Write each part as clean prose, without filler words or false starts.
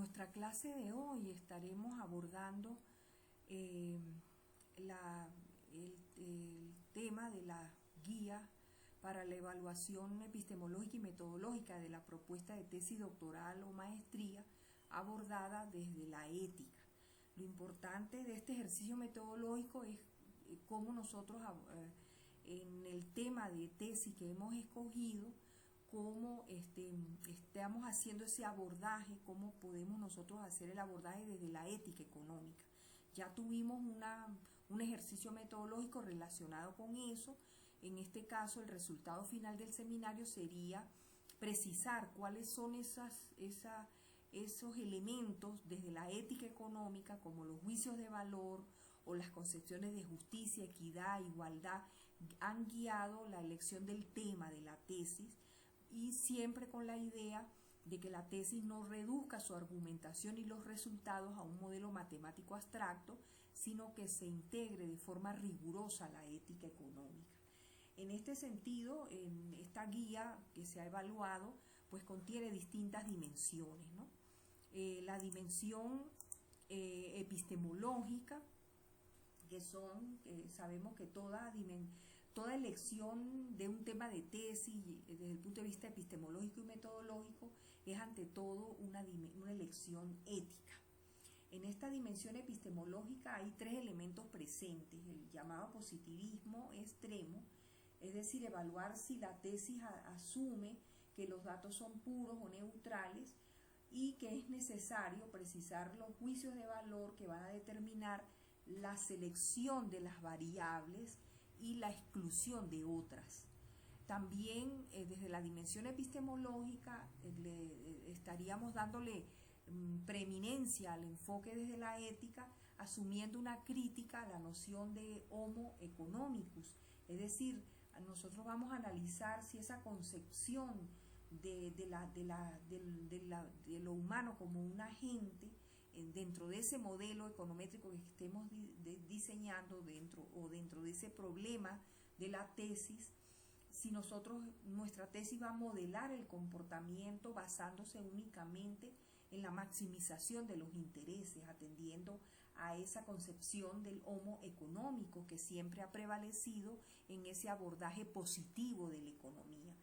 nuestra clase de hoy estaremos abordando eh, el tema de la guía para la evaluación epistemológica y metodológica de la propuesta de tesis doctoral o maestría abordada desde la ética. Lo importante de este ejercicio metodológico es cómo nosotros en el tema de tesis que hemos escogido, cómo estamos haciendo ese abordaje, cómo podemos nosotros hacer el abordaje desde la ética económica. Ya tuvimos un ejercicio metodológico relacionado con eso. En este caso, el resultado final del seminario sería precisar cuáles son esos elementos desde la ética económica, como los juicios de valor o las concepciones de justicia, equidad, igualdad, han guiado la elección del tema de la tesis, y siempre con la idea de que la tesis no reduzca su argumentación y los resultados a un modelo matemático abstracto, sino que se integre de forma rigurosa a la ética económica. En este sentido, en esta guía que se ha evaluado, pues contiene distintas dimensiones, ¿no? La dimensión epistemológica, que sabemos que toda elección de un tema de tesis desde el punto de vista epistemológico y metodológico es ante todo una elección ética. En esta dimensión epistemológica hay tres elementos presentes: el llamado positivismo extremo, es decir, evaluar si la tesis asume que los datos son puros o neutrales y que es necesario precisar los juicios de valor que van a determinar la selección de las variables y la exclusión de otras. También desde la dimensión epistemológica estaríamos dándole preeminencia al enfoque desde la ética, asumiendo una crítica a la noción de homo economicus, es decir, nosotros vamos a analizar si esa concepción de lo humano como un agente dentro de ese modelo econométrico que estemos diseñando dentro de ese problema de la tesis, si nuestra tesis va a modelar el comportamiento basándose únicamente en la maximización de los intereses, atendiendo a esa concepción del homo económico que siempre ha prevalecido en ese abordaje positivo de la economía.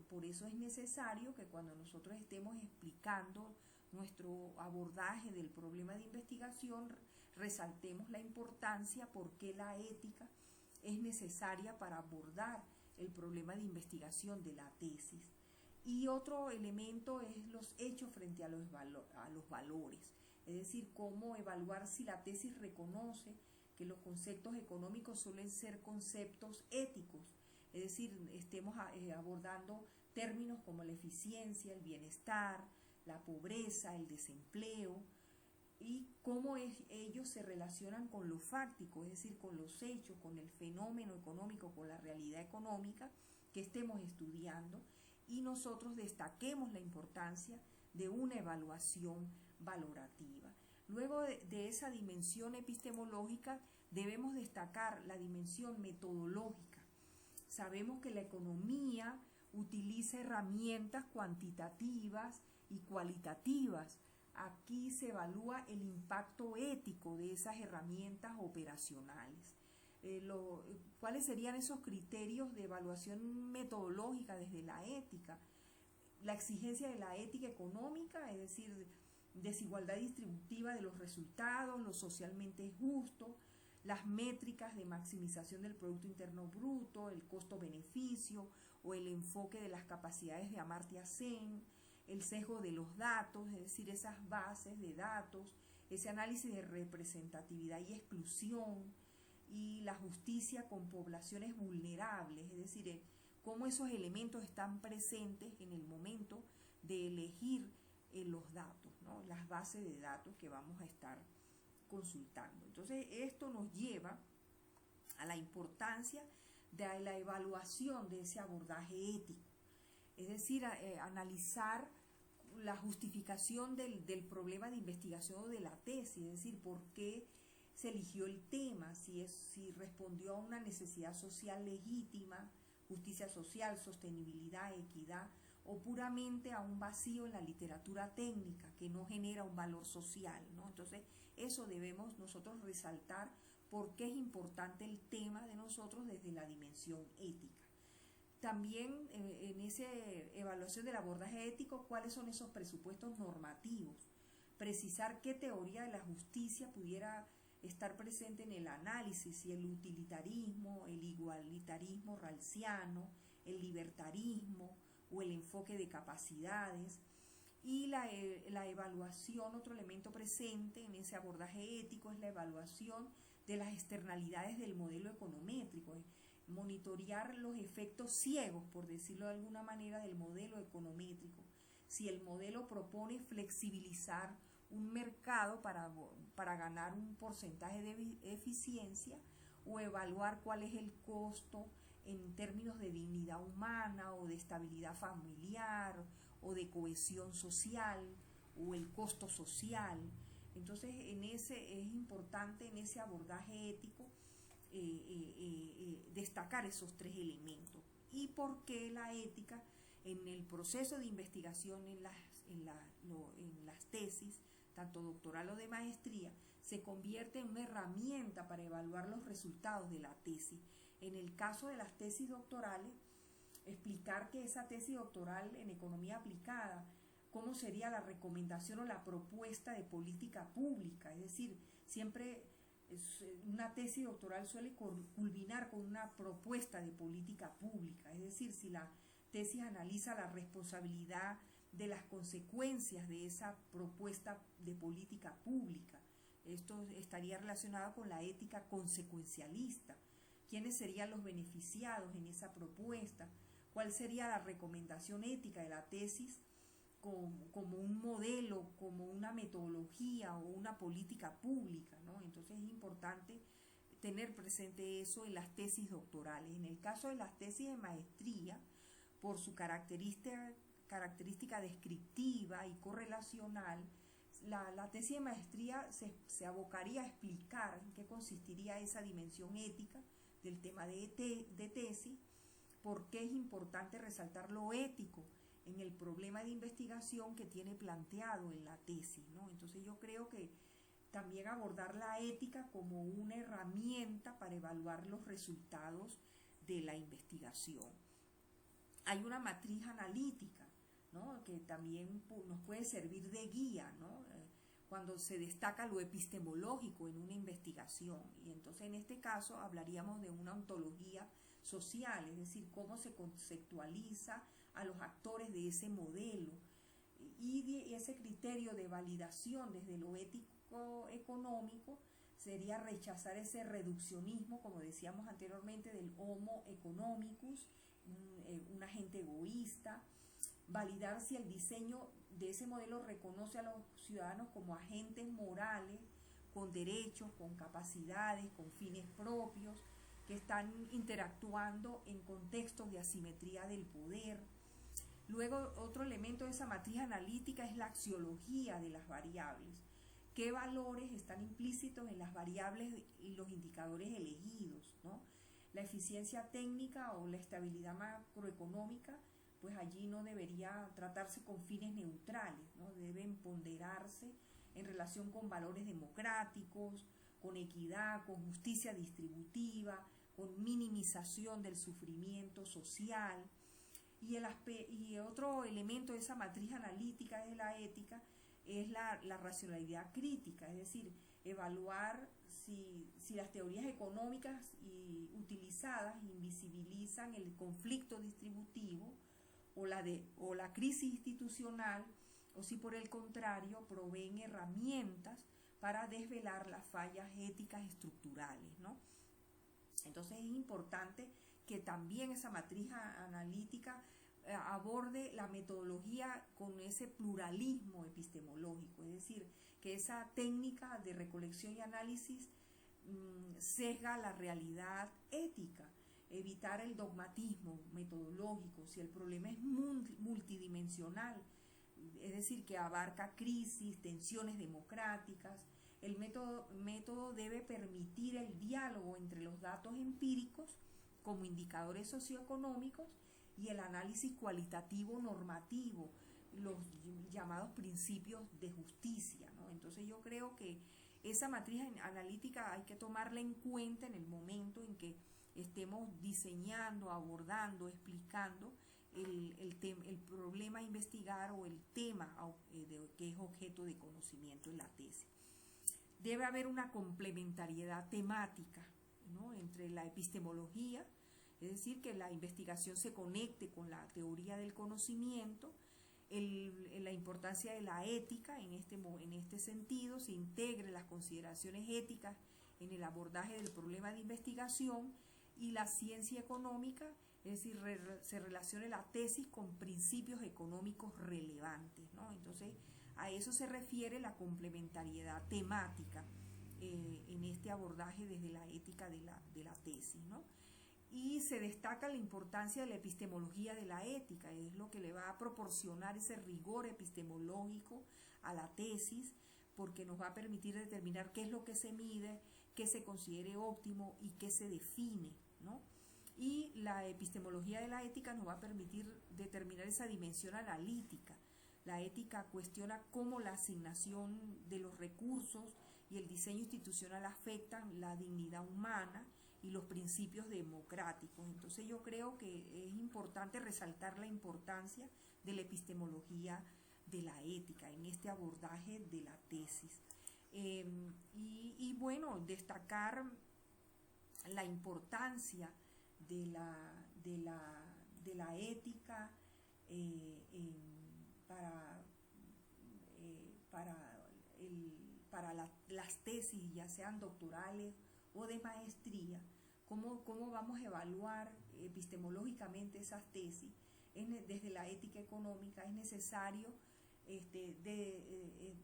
Por eso es necesario que cuando nosotros estemos explicando nuestro abordaje del problema de investigación, resaltemos la importancia porque la ética es necesaria para abordar el problema de investigación de la tesis. Y otro elemento es los hechos frente a los valores, es decir, cómo evaluar si la tesis reconoce que los conceptos económicos suelen ser conceptos éticos, es decir, estemos abordando términos como la eficiencia, el bienestar, la pobreza, el desempleo, y cómo ellos se relacionan con lo fáctico, es decir, con los hechos, con el fenómeno económico, con la realidad económica que estemos estudiando, y nosotros destaquemos la importancia de una evaluación valorativa. Luego de esa dimensión epistemológica debemos destacar la dimensión metodológica. Sabemos que la economía utiliza herramientas cuantitativas y cualitativas. Aquí se evalúa el impacto ético de esas herramientas operacionales. ¿Cuáles serían esos criterios de evaluación metodológica desde la ética? La exigencia de la ética económica, es decir, desigualdad distributiva de los resultados, lo socialmente justo, las métricas de maximización del Producto Interno Bruto, el costo-beneficio o el enfoque de las capacidades de Amartya Sen, el sesgo de los datos, es decir, esas bases de datos, ese análisis de representatividad y exclusión, y la justicia con poblaciones vulnerables, es decir, cómo esos elementos están presentes en el momento de elegir los datos, ¿no? Las bases de datos que vamos a estar consultando. Entonces, esto nos lleva a la importancia de la evaluación de ese abordaje ético, es decir, analizar la justificación del problema de investigación o de la tesis, es decir, por qué se eligió el tema, si respondió a una necesidad social legítima, justicia social, sostenibilidad, equidad, o puramente a un vacío en la literatura técnica que no genera un valor social, ¿no? Entonces, eso debemos nosotros resaltar porque es importante el tema de nosotros desde la dimensión ética. También en esa evaluación del abordaje ético, ¿cuáles son esos presupuestos normativos? Precisar qué teoría de la justicia pudiera estar presente en el análisis, si el utilitarismo, el igualitarismo ralciano, el libertarismo o el enfoque de capacidades. Y la evaluación, otro elemento presente en ese abordaje ético, es la evaluación de las externalidades del modelo econométrico, monitorear los efectos ciegos, por decirlo de alguna manera, del modelo econométrico. Si el modelo propone flexibilizar un mercado para ganar un porcentaje de eficiencia, o evaluar cuál es el costo en términos de dignidad humana o de estabilidad familiar o de cohesión social o el costo social. Entonces, es importante en ese abordaje ético destacar esos tres elementos. ¿Y por qué la ética en el proceso de investigación en las tesis, tanto doctoral o de maestría, se convierte en una herramienta para evaluar los resultados de la tesis? En el caso de las tesis doctorales, explicar que esa tesis doctoral en economía aplicada, cómo sería la recomendación o la propuesta de política pública. Es decir, siempre una tesis doctoral suele culminar con una propuesta de política pública. Es decir, si la tesis analiza la responsabilidad de las consecuencias de esa propuesta de política pública, esto estaría relacionado con la ética consecuencialista. ¿Quiénes serían los beneficiados en esa propuesta? ¿Cuál sería la recomendación ética de la tesis como un modelo, como una metodología o una política pública, ¿no? Entonces es importante tener presente eso en las tesis doctorales. En el caso de las tesis de maestría, por su característica descriptiva y correlacional, la tesis de maestría se abocaría a explicar en qué consistiría esa dimensión ética del tema de tesis, por qué es importante resaltar lo ético en el problema de investigación que tiene planteado en la tesis, ¿no? Entonces yo creo que también abordar la ética como una herramienta para evaluar los resultados de la investigación. Hay una matriz analítica, ¿no?, que también nos puede servir de guía, ¿no?, cuando se destaca lo epistemológico en una investigación. Y entonces en este caso hablaríamos de una ontología social, es decir, cómo se conceptualiza a los actores de ese modelo, y ese criterio de validación desde lo ético económico sería rechazar ese reduccionismo, como decíamos anteriormente, del homo economicus, un agente egoísta, validar si el diseño de ese modelo reconoce a los ciudadanos como agentes morales, con derechos, con capacidades, con fines propios, que están interactuando en contextos de asimetría del poder. Luego, otro elemento de esa matriz analítica es la axiología de las variables. ¿Qué valores están implícitos en las variables y los indicadores elegidos, ¿no? La eficiencia técnica o la estabilidad macroeconómica, pues allí no debería tratarse con fines neutrales, ¿no? Deben ponderarse en relación con valores democráticos, con equidad, con justicia distributiva, con minimización del sufrimiento social. Y otro elemento de esa matriz analítica de la ética es la racionalidad crítica, es decir, evaluar si las teorías económicas utilizadas invisibilizan el conflicto distributivo o la crisis institucional, o si por el contrario proveen herramientas para desvelar las fallas éticas estructurales, ¿no? Entonces es importante que también esa matriz analítica aborde la metodología con ese pluralismo epistemológico, es decir, que esa técnica de recolección y análisis sesga la realidad ética, evitar el dogmatismo metodológico. Si el problema es multidimensional, es decir, que abarca crisis, tensiones democráticas, el método debe permitir el diálogo entre los datos empíricos como indicadores socioeconómicos y el análisis cualitativo normativo, los llamados principios de justicia, ¿no? Entonces yo creo que esa matriz analítica hay que tomarla en cuenta en el momento en que estemos diseñando, abordando, explicando el problema a investigar o el tema que es objeto de conocimiento en la tesis. Debe haber una complementariedad temática, ¿no?, entre la epistemología, es decir, que la investigación se conecte con la teoría del conocimiento, la importancia de la ética en este sentido, se integre las consideraciones éticas en el abordaje del problema de investigación, y la ciencia económica, es decir, se relacione la tesis con principios económicos relevantes, ¿no? Entonces, a eso se refiere la complementariedad temática en este abordaje desde la ética de la tesis, ¿no? Y se destaca la importancia de la epistemología de la ética, es lo que le va a proporcionar ese rigor epistemológico a la tesis, porque nos va a permitir determinar qué es lo que se mide, qué se considere óptimo y qué se define, ¿no? Y la epistemología de la ética nos va a permitir determinar esa dimensión analítica. La ética cuestiona cómo la asignación de los recursos y el diseño institucional afectan la dignidad humana y los principios democráticos. Entonces yo creo que es importante resaltar la importancia de la epistemología de la ética en este abordaje de la tesis. Y bueno, destacar la importancia de la ética para las tesis, ya sean doctorales o de maestría. ¿Cómo vamos a evaluar epistemológicamente esas tesis? Desde la ética económica es necesario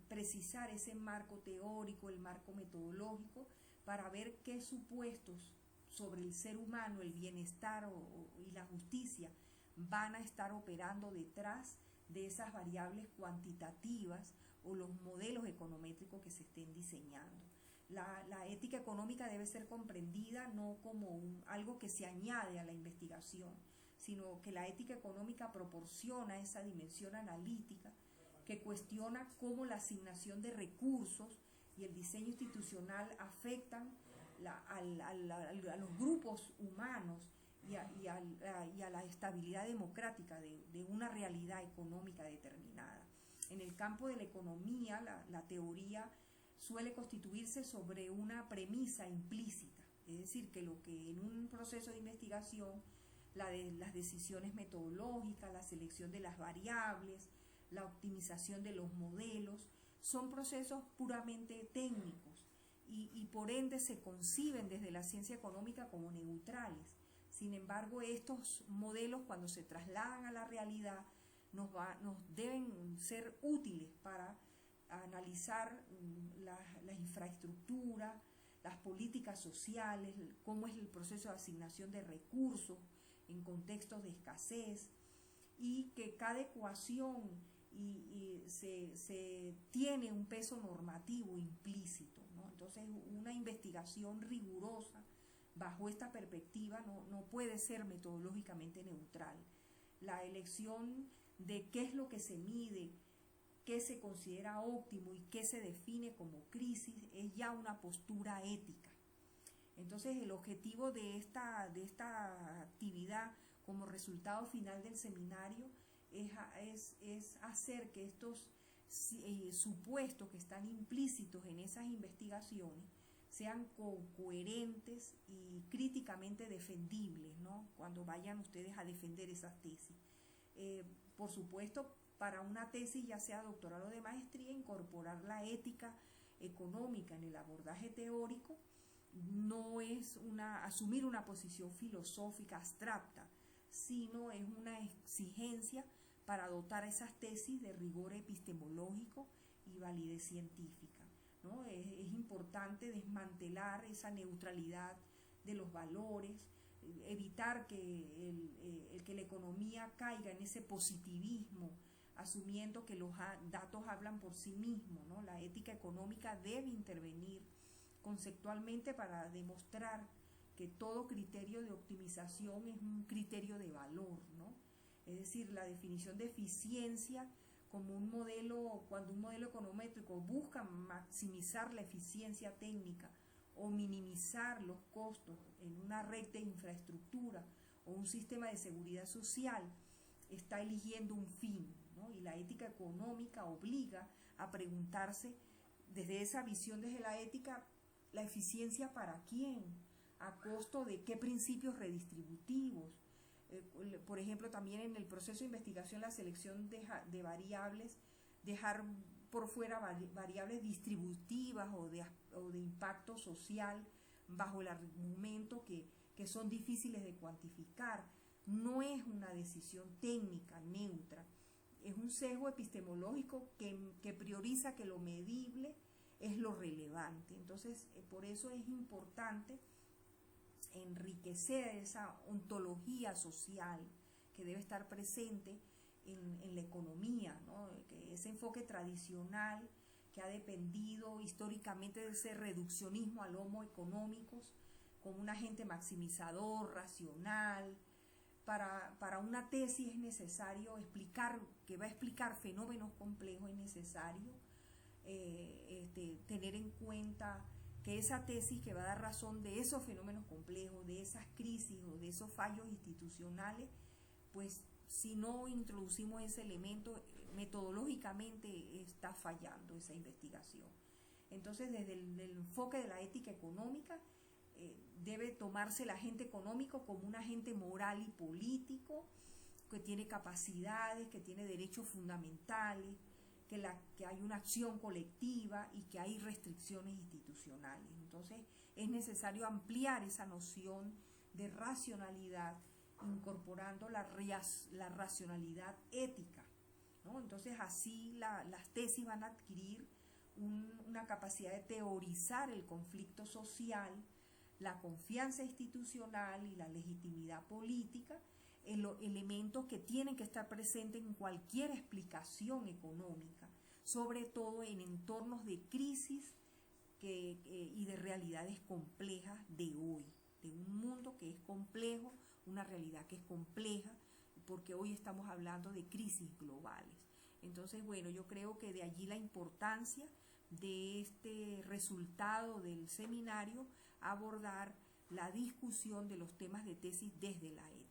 precisar ese marco teórico, el marco metodológico, para ver qué supuestos sobre el ser humano, el bienestar y la justicia van a estar operando detrás de esas variables cuantitativas o los modelos econométricos que se estén diseñando. La ética económica debe ser comprendida no como algo que se añade a la investigación, sino que la ética económica proporciona esa dimensión analítica que cuestiona cómo la asignación de recursos y el diseño institucional afectan a los grupos humanos y a la estabilidad democrática de una realidad económica determinada. En el campo de la economía, la teoría suele constituirse sobre una premisa implícita, es decir, que lo que en un proceso de investigación, las decisiones metodológicas, la selección de las variables, la optimización de los modelos, son procesos puramente técnicos y por ende se conciben desde la ciencia económica como neutrales. Sin embargo, estos modelos, cuando se trasladan a la realidad, nos deben ser útiles para analizar la infraestructura, las políticas sociales, cómo es el proceso de asignación de recursos en contextos de escasez, y que cada ecuación se tiene un peso normativo implícito, ¿no? Entonces, una investigación rigurosa bajo esta perspectiva no puede ser metodológicamente neutral. La elección de qué es lo que se mide, qué se considera óptimo y qué se define como crisis es ya una postura ética. Entonces, el objetivo de esta actividad como resultado final del seminario es hacer que estos supuestos que están implícitos en esas investigaciones sean coherentes y críticamente defendibles, ¿no?, cuando vayan ustedes a defender esas tesis. Por supuesto, para una tesis, ya sea doctoral o de maestría, incorporar la ética económica en el abordaje teórico no es asumir una posición filosófica abstracta, sino es una exigencia para dotar a esas tesis de rigor epistemológico y validez científica, ¿no? Es importante desmantelar esa neutralidad de los valores, evitar que la economía caiga en ese positivismo, asumiendo que los datos hablan por sí mismos, ¿no? La ética económica debe intervenir conceptualmente para demostrar que todo criterio de optimización es un criterio de valor, ¿no? Es decir, la definición de eficiencia como un modelo, cuando un modelo econométrico busca maximizar la eficiencia técnica o minimizar los costos en una red de infraestructura o un sistema de seguridad social, está eligiendo un fin, ¿no? Y la ética económica obliga a preguntarse desde esa visión, desde la ética, la eficiencia para quién, a costo de qué principios redistributivos. Por ejemplo, también en el proceso de investigación, la selección de variables, dejar por fuera variables distributivas o de impacto social bajo el argumento que son difíciles de cuantificar. No es una decisión técnica neutra, es un sesgo epistemológico que prioriza que lo medible es lo relevante. Entonces, por eso es importante enriquecer esa ontología social que debe estar presente en la economía, ¿no? Que ese enfoque tradicional que ha dependido históricamente de ese reduccionismo al homo económicos como un agente maximizador, racional. Para una tesis es necesario explicar, que va a explicar fenómenos complejos, es necesario tener en cuenta que esa tesis que va a dar razón de esos fenómenos complejos, de esas crisis o de esos fallos institucionales, pues si no introducimos ese elemento, metodológicamente está fallando esa investigación. Entonces, desde el enfoque de la ética económica, debe tomarse el agente económico como un agente moral y político, que tiene capacidades, que tiene derechos fundamentales, que hay una acción colectiva y que hay restricciones institucionales. Entonces es necesario ampliar esa noción de racionalidad incorporando la racionalidad ética, ¿no? Entonces así las tesis van a adquirir una capacidad de teorizar el conflicto social, la confianza institucional y la legitimidad política, elementos que tienen que estar presentes en cualquier explicación económica, sobre todo en entornos de crisis y de realidades complejas de hoy, de un mundo que es complejo, una realidad que es compleja, porque hoy estamos hablando de crisis globales. Entonces, bueno, yo creo que de allí la importancia de este resultado del seminario, abordar la discusión de los temas de tesis desde la ética.